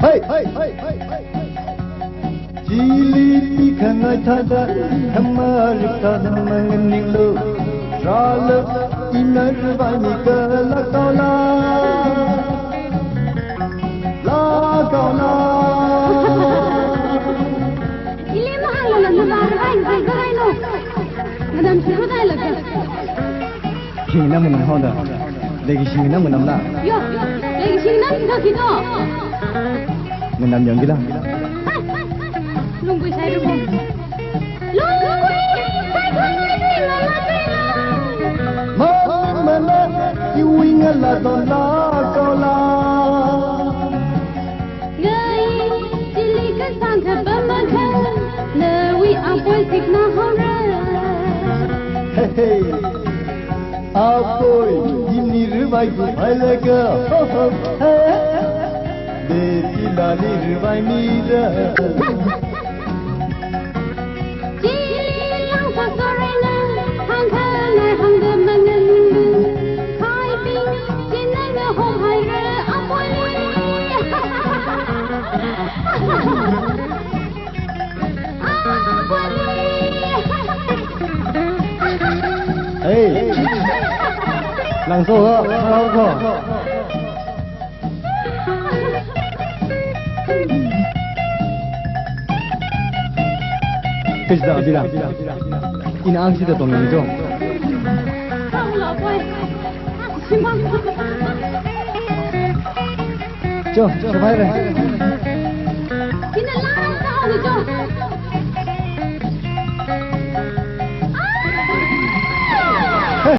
嘿，叽里比看爱他的，他妈的他的门铃喽，杀了一那日把你个拉高啦，拉高啦。Ili mahal na nabaran ay garay no. Madam siro tayo laga. Singna mo nang hoda. Lagi singna mo nang la. Yo, lagi singna kita kito. Menam yang gila. Lungguy saya dulu. Lungguy, saya kena tinggal mana iwinga la don la kola. Gai, cili kesang ke pemakan. Lewi apa sikna hora. Hey, apa ini rubai ku palaga? Desi lali rubai mira. Hey, langsung ke, langsung. Kerja bila, ini angsi tu tong yang jom. Tahu lah, boy. Siapa? Jom, sampai dah.